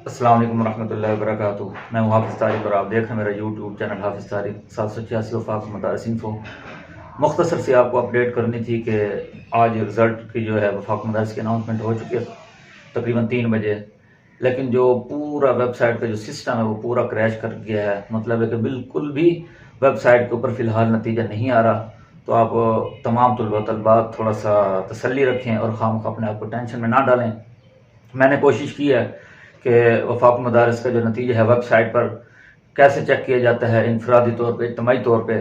अस्सलाम वालेकुम रहमतुल्लाहि व बरकातुहू। मैं हूँ हाफिज़ तारिक और आप देख रहे हैं मेरा यूट्यूब चैनल हाफिज़ तारिक 786 वफाक मदारिस इन्फो। मुख्तसर से आपको अपडेट करनी थी कि आज रिज़ल्ट की जो है वफाक मदारिस की अनाउंसमेंट हो चुकी है तकरीबन 3 बजे, लेकिन जो पूरा वेबसाइट का जो सिस्टम है वो पूरा क्रैश कर गया है। मतलब है कि बिल्कुल भी वेबसाइट के ऊपर फ़िलहाल नतीजा नहीं आ रहा। तो आप तमाम तलबा तलबात थोड़ा सा तसल्ली रखें और खामखा अपने आप को टेंशन में ना डालें। मैंने कोशिश की है कि वफाक मदारिस का जो नतीजा है वेबसाइट पर कैसे चेक किया जाता है इनफरादी तौर पे, इज्तमाही तौर पे,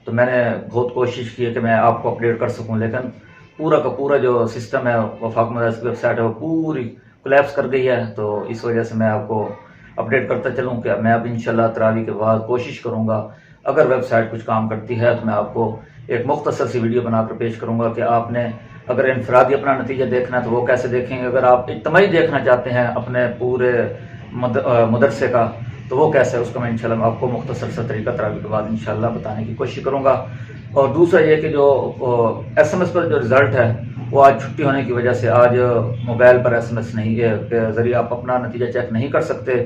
तो मैंने बहुत कोशिश की है कि मैं आपको अपडेट कर सकूं, लेकिन पूरा का पूरा जो सिस्टम है वफाक मदारिस की वेबसाइट है वो पूरी कोलैप्स कर गई है। तो इस वजह से मैं आपको अपडेट करता चलूँ कि मैं अब इंशाल्लाह तरावी के बाद कोशिश करूँगा, अगर वेबसाइट कुछ काम करती है तो मैं आपको एक मुख्तसर सी वीडियो बनाकर पेश करूँगा कि आपने अगर इनफरादी अपना नतीजा देखना है तो वो कैसे देखेंगे, अगर आप इज्तमाही देखना चाहते हैं अपने पूरे मदरसे का तो वो कैसे है, उसका मैं इंशाल्लाह आपको मुख्तसर सा तरीका तरावी के बाद इंशाल्लाह बताने की कोशिश करूँगा। और दूसरा ये कि जो SMS पर जो रिज़ल्ट है वो आज छुट्टी होने की वजह से आज मोबाइल पर SMS नहीं है के ज़रिए आप अपना नतीजा चेक नहीं कर सकते।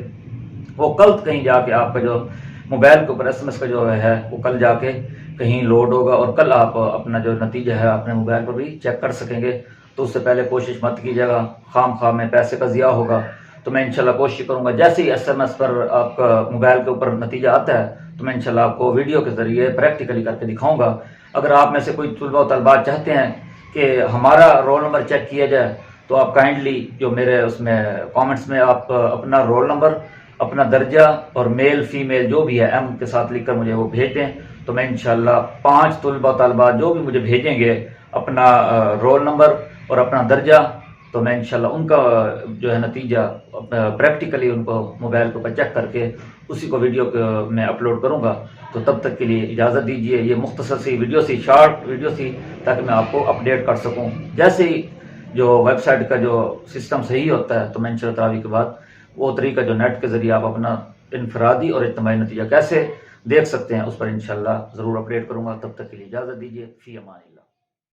वो कल कहीं जाके आपका जो मोबाइल के ऊपर SMS का जो है वो कल जाके कहीं लोड होगा और कल आप अपना जो नतीजा है अपने मोबाइल पर भी चेक कर सकेंगे। तो उससे पहले कोशिश मत कीजिएगा, खाम में पैसे का ज़िया होगा। तो मैं इंशाल्लाह कोशिश करूँगा जैसे ही SMS पर आपका मोबाइल के ऊपर नतीजा आता है तो मैं इंशाल्लाह आपको वीडियो के ज़रिए प्रैक्टिकली करके दिखाऊँगा। अगर आप में से कोई तलबा तलबात चाहते हैं कि हमारा रोल नंबर चेक किया जाए तो आप काइंडली जो मेरे उसमें कमेंट्स में आप अपना रोल नंबर, अपना दर्जा और मेल फीमेल जो भी है M के साथ लिखकर मुझे वो भेज दें। तो मैं इंशाल्लाह 5 तलबा तलबात जो भी मुझे भेजेंगे अपना रोल नंबर और अपना दर्जा, तो मैं इंशाल्लाह उनका जो है नतीजा प्रैक्टिकली उनको मोबाइल के ऊपर चेक करके उसी को वीडियो में अपलोड करूँगा। तो तब तक के लिए इजाज़त दीजिए। ये मुख्तसर सी वीडियो थी, शॉर्ट वीडियो थी, ताकि मैं आपको अपडेट कर सकूँ। जैसे ही जो वेबसाइट का जो सिस्टम सही होता है तो मैं इंशाल्लाह तरावी के बाद वो तरीका जो नेट के ज़रिए आप अपना इनफरादी और इज्तमाही नतीजा कैसे देख सकते हैं उस पर इंशाल्लाह ज़रूर अपडेट करूँगा। तब तक के लिए इजाज़त दीजिए। फ़ी अमान अल्लाह।